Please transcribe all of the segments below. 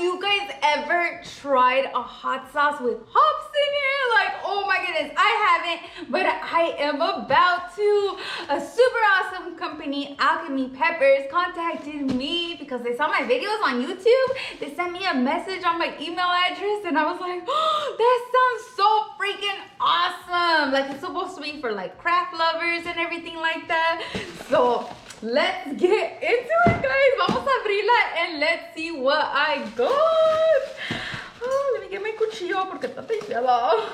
you guys ever tried a hot sauce with hops in it? Like, oh my goodness, I haven't, but I am about to. A super awesome company, Alchemy Peppers, contacted me because they saw my videos on YouTube. They sent me a message on my email address and I was like, oh, that sounds so freaking awesome. Like, it's supposed to be for like craft lovers and everything like that. So let's get into it, guys. Vamos a abrirla and let's see what I got. Oh, let me get my cuchillo porque está picada.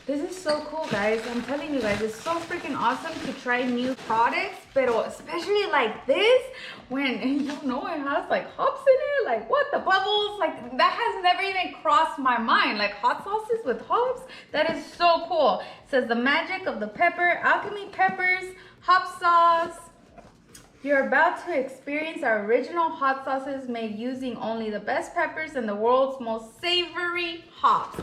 This is so cool, guys. I'm telling you guys, it's so freaking awesome to try new products, pero especially like this, when you know it has like hops in it, like what, the bubbles, like that has never even crossed my mind. Like hot sauces with hops, that is so cool. It says the magic of the pepper, Alchemy Peppers, hop sauce. You're about to experience our original hot sauces made using only the best peppers and the world's most savory hops.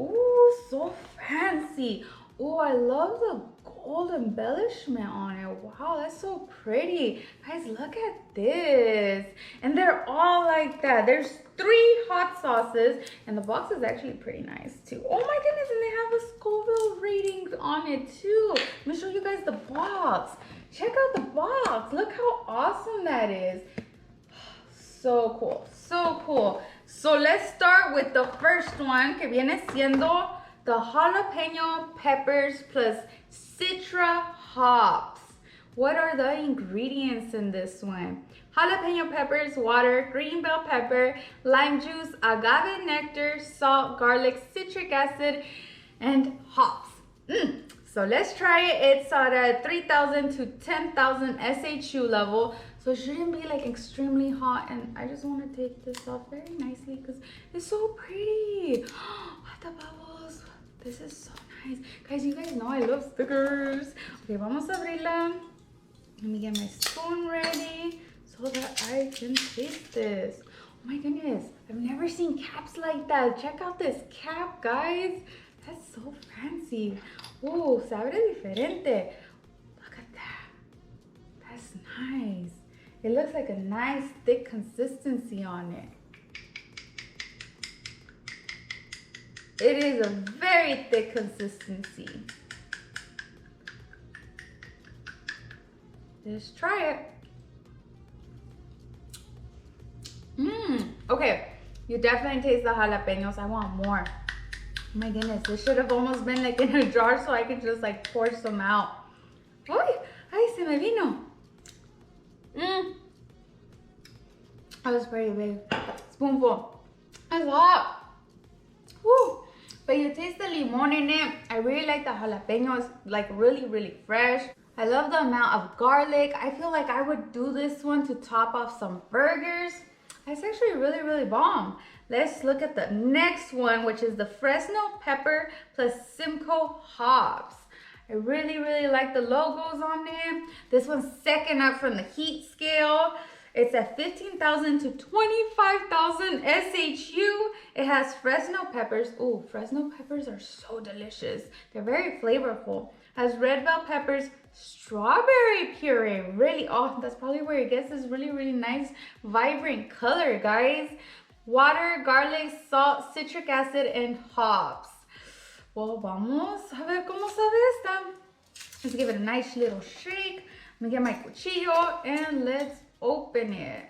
Oh, so fancy. Oh, I love the gold embellishment on it. Wow, that's so pretty. Guys, look at this. And they're all like that. There's 3 hot sauces, and the box is actually pretty nice too. Oh my goodness, and they have a Scoville rating on it too. Let me show you guys the box. Check out the box. Look how awesome that is. So cool, so cool. So let's start with the first one, que viene siendo the jalapeno peppers plus citra hops. What are the ingredients in this one? Jalapeno peppers, water, green bell pepper, lime juice, agave nectar, salt, garlic, citric acid, and hops. So let's try it. It's at a 3,000 to 10,000 SHU level. So it shouldn't be like extremely hot. And I just want to take this off very nicely because it's so pretty. What the bubbles. This is so nice. Guys, you guys know I love stickers. Okay, vamos a abrirla. Let me get my spoon ready so that I can taste this. Oh my goodness. I've never seen caps like that. Check out this cap, guys. That's so fancy. Oh, sabe diferente. Look at that. That's nice. It looks like a nice thick consistency on it. It is a very thick consistency. Let's try it. Okay, you definitely taste the jalapenos. I want more. Oh my goodness, this should have almost been like in a jar so I could just like pour some out. Ay, se me vino. That was pretty big. Spoonful. It's hot. Woo. But you taste the limon in it. I really like the jalapeno. It's like really, really fresh. I love the amount of garlic. I feel like I would do this one to top off some burgers. It's actually really, really bomb. Let's look at the next one, which is the Fresno pepper plus Simcoe hops. I really, really like the logos on it. This one's second up from the heat scale. It's at 15,000 to 25,000 SHU. It has Fresno peppers. Oh, Fresno peppers are so delicious. They're very flavorful. Has red bell peppers, strawberry puree. Really, oh, that's probably where it gets this really, really nice, vibrant color, guys. Water, garlic, salt, citric acid, and hops. Well, vamos a ver cómo sabe esta. Let's give it a nice little shake. Let me get my cuchillo and let's open it.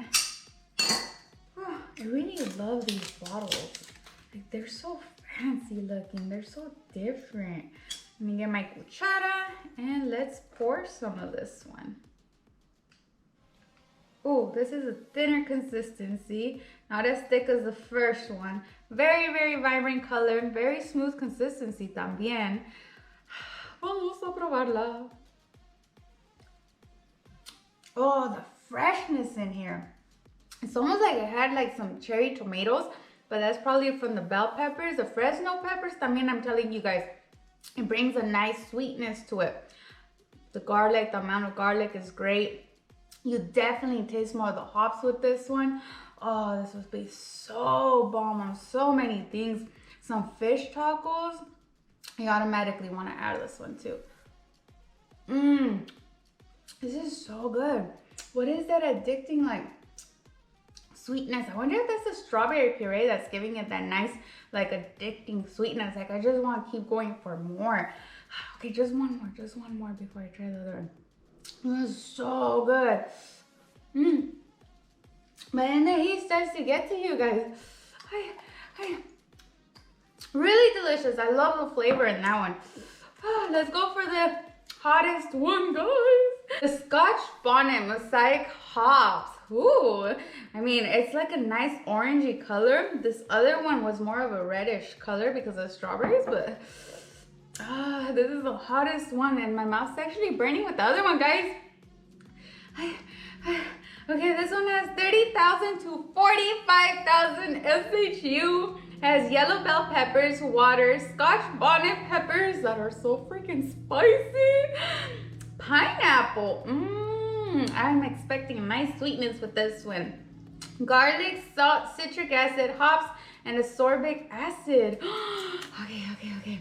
I really love these bottles. Like, they're so fancy looking. They're so different. Let me get my cuchara and let's pour some of this one. Oh, this is a thinner consistency, not as thick as the first one. Very, very vibrant color, very smooth consistency también. Vamos a probarla. Oh, the freshness in here. It's almost like it had like some cherry tomatoes, but that's probably from the bell peppers. The Fresno peppers también, I'm telling you guys, it brings a nice sweetness to it. The garlic, the amount of garlic is great. You definitely taste more of the hops with this one. Oh, this would be so bomb on so many things. Some fish tacos, you automatically want to add this one too. This is so good. What is that addicting like sweetness. I wonder if that's the strawberry puree that's giving it that nice, like, addicting sweetness. Like, I just want to keep going for more. Okay, just one more before I try the other one. It was so good. But then the heat starts to get to you guys. Really delicious. I love the flavor in that one. Let's go for the hottest one, guys. The Scotch Bonnet Mosaic Hops. Ooh, I mean, it's like a nice orangey color. This other one was more of a reddish color because of the strawberries, but this is the hottest one, and my mouth's actually burning with the other one, guys. Okay, this one has 30,000 to 45,000 SHU. Has yellow bell peppers, water, Scotch bonnet peppers that are so freaking spicy, pineapple. I'm expecting a nice sweetness with this one. Garlic, salt, citric acid, hops, and ascorbic acid. Okay.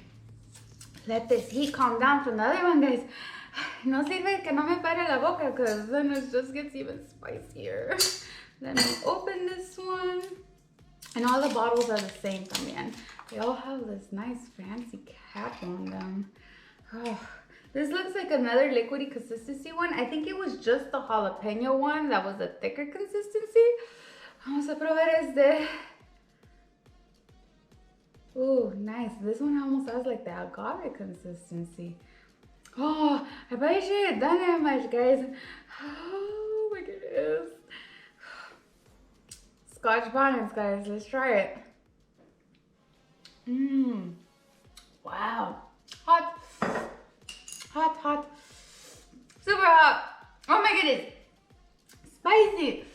Let this heat calm down from the other one, guys. No sirve que no me pare la boca, because then it just gets even spicier. Let me open this one. And all the bottles are the same también. They all have this nice fancy cap on them. Oh, this looks like another liquidy consistency one. I think it was just the jalapeno one that was a thicker consistency. Vamos a probar este. Ooh, nice. This one almost has like the agave consistency. Oh, I probably shouldn't have done that much, guys. Oh my goodness. Scotch bonnets, guys. Let's try it. Wow. Hot. Super hot. Oh my goodness. Spicy.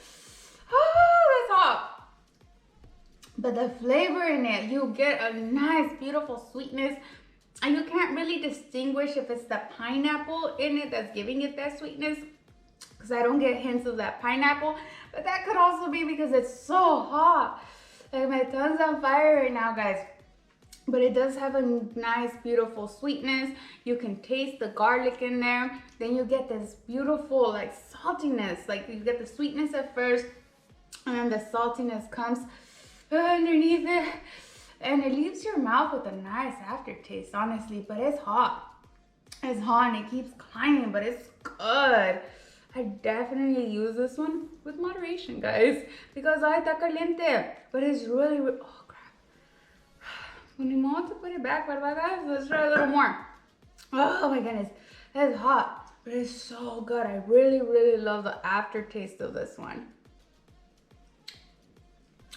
Oh, that's hot. But the flavor in it, you get a nice, beautiful sweetness. And you can't really distinguish if it's the pineapple in it that's giving it that sweetness, because I don't get hints of that pineapple. But that could also be because it's so hot. Like, my tongue's on fire right now, guys. But it does have a nice, beautiful sweetness. You can taste the garlic in there. Then you get this beautiful, like, saltiness. Like, you get the sweetness at first, and then the saltiness comes underneath it. And it leaves your mouth with a nice aftertaste, honestly. But it's hot. It's hot and it keeps climbing, but it's good. I definitely use this one with moderation, guys, because I está caliente. But it's really, oh crap. We need more to put it back, ¿verdad, guys? Let's try a little more. Oh my goodness, it's hot, but it's so good. I really love the aftertaste of this one.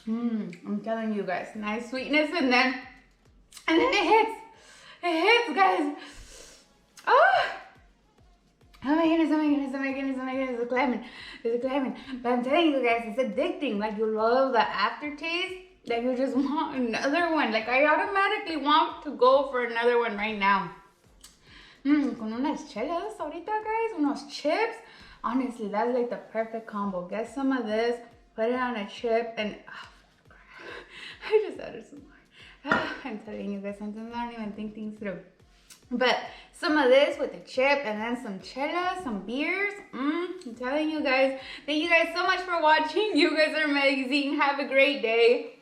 I'm telling you guys, nice sweetness, and then it hits, guys. Oh my goodness, it's climbing. But I'm telling you guys, it's addicting. Like, you love the aftertaste, like you just want another one. Like, I automatically want to go for another one right now. Con unas chelas ahorita, guys, unos chips. Honestly, that's like the perfect combo. Get some of this, put it on a chip, and I just added some more. I'm telling you guys, sometimes I don't even think things through. But some of this with the chip and then some chelas, some beers. I'm telling you guys, thank you guys so much for watching. You guys are amazing. Have a great day.